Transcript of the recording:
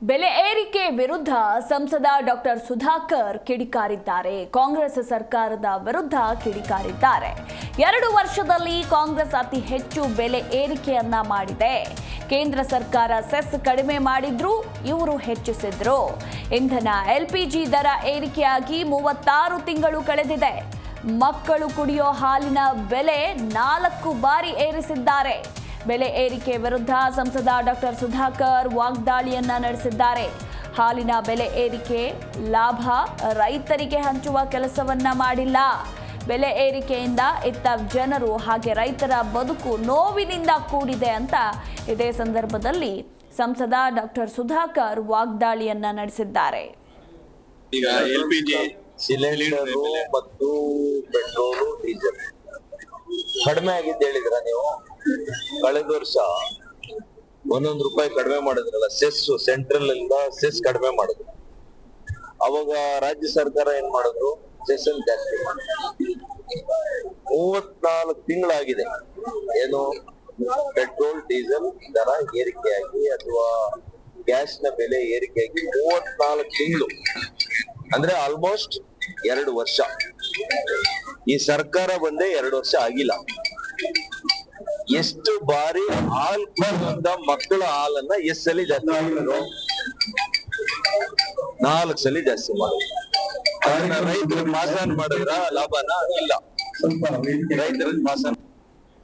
ಬೆಲೆ ಏರಿಕೆ ವಿರುದ್ಧ ಸಂಸದ ಡಾಕ್ಟರ್ ಸುಧಾಕರ್ ಕಿಡಿಕಾರಿದ್ದಾರೆ. ಕಾಂಗ್ರೆಸ್ ಸರ್ಕಾರದ ವಿರುದ್ಧ ಕಿಡಿಕಾರಿದ್ದಾರೆ. 2 ವರ್ಷದಲ್ಲಿ ಕಾಂಗ್ರೆಸ್ ಅತಿ ಹೆಚ್ಚು ಬೆಲೆ ಏರಿಕೆಯನ್ನ ಮಾಡಿದೆ. ಕೇಂದ್ರ ಸರ್ಕಾರ ಸೆಸ್ ಕಡಿಮೆ ಮಾಡಿದ್ರು, ಇವರು ಹೆಚ್ಚಿಸಿದ್ರು. ಇಂಧನ ಎಲ್ಪಿಜಿ ದರ ಏರಿಕೆಯಾಗಿ 36 ತಿಂಗಳು ಕಳೆದಿದೆ. ಮಕ್ಕಳು ಕುಡಿಯೋ ಹಾಲಿನ ಬೆಲೆ 4 ಬಾರಿ ಏರಿಸಿದ್ದಾರೆ. ಬೆಲೆ ಏರಿಕೆ ವಿರುದ್ಧ ಸಂಸದ ಡಾಕ್ಟರ್ ಸುಧಾಕರ್ ವಾಗ್ದಾಳಿಯನ್ನ ನಡೆಸಿದ್ದಾರೆ. ಹಾಲಿನ ಬೆಲೆ ಏರಿಕೆ ಲಾಭ ರೈತರಿಗೆ ಹಂಚುವ ಕೆಲಸವನ್ನ ಮಾಡಿಲ್ಲ. ಬೆಲೆ ಏರಿಕೆಯಿಂದ ಇತ್ತ ಜನರು ಹಾಗೆ ರೈತರ ಬದುಕು ನೋವಿನಿಂದ ಕೂಡಿದೆ ಅಂತ ಇದೇ ಸಂದರ್ಭದಲ್ಲಿ ಸಂಸದ ಡಾಕ್ಟರ್ ಸುಧಾಕರ್ ವಾಗ್ದಾಳಿಯನ್ನ ನಡೆಸಿದ್ದಾರೆ. ಈಗ ಎಲ್ಪಿಜಿ ಸಿಲಿಂಡರ್ ಮತ್ತು ಪೆಟ್ರೋಲ್ ಡೀಸೆಲ್ ಕಡಿಮೆ ಆಗಿದ್ದು ಹೇಳಿದ್ರ ನೀವು. ಕಳೆದ ವರ್ಷ 1 ರೂಪಾಯಿ ಕಡಿಮೆ ಮಾಡಿದ್ರಲ್ಲ, ಸೆಸ್ ಸೆಂಟ್ರಲ್ ಇಂದ ಸೆಸ್ ಕಡಿಮೆ ಮಾಡಿದ್ರು. ಅವಾಗ ರಾಜ್ಯ ಸರ್ಕಾರ ಏನ್ ಮಾಡಿದ್ರು, ಸೆಸ್ ಜಾಸ್ತಿ ಮಾಡಿದ್ರು. 34 ತಿಂಗಳಾಗಿದೆ ಏನು ಪೆಟ್ರೋಲ್ ಡೀಸೆಲ್ ದರ ಏರಿಕೆಯಾಗಿ ಅಥವಾ ಗ್ಯಾಸ್ ನ ಬೆಲೆ ಏರಿಕೆಯಾಗಿ 34 ತಿಂಗಳು, ಅಂದ್ರೆ ಆಲ್ಮೋಸ್ಟ್ 2 ವರ್ಷ. ಈ ಸರ್ಕಾರ ಬಂದೇ 2 ವರ್ಷ ಆಗಿಲ್ಲ. ಎಷ್ಟು ಬಾರಿ ಹಾಲ್ ಬಂದ ಮಕ್ಕಳ ಹಾಲನ್ನ ಎಷ್ಟು ಸಲ ಜಾಸ್ತಿ ಮಾಡಿದ್ರು? 4 ಸಲ ಜಾಸ್ತಿ ಮಾಡಿದ್ರು. ರೈತರು ಪಾಸ್ ಆನ್ ಮಾಡಿದ್ರ ಲಾಭನ? ಇಲ್ಲ. ರೈತರಿಗೆ ಪಾಸ್ ಆನ್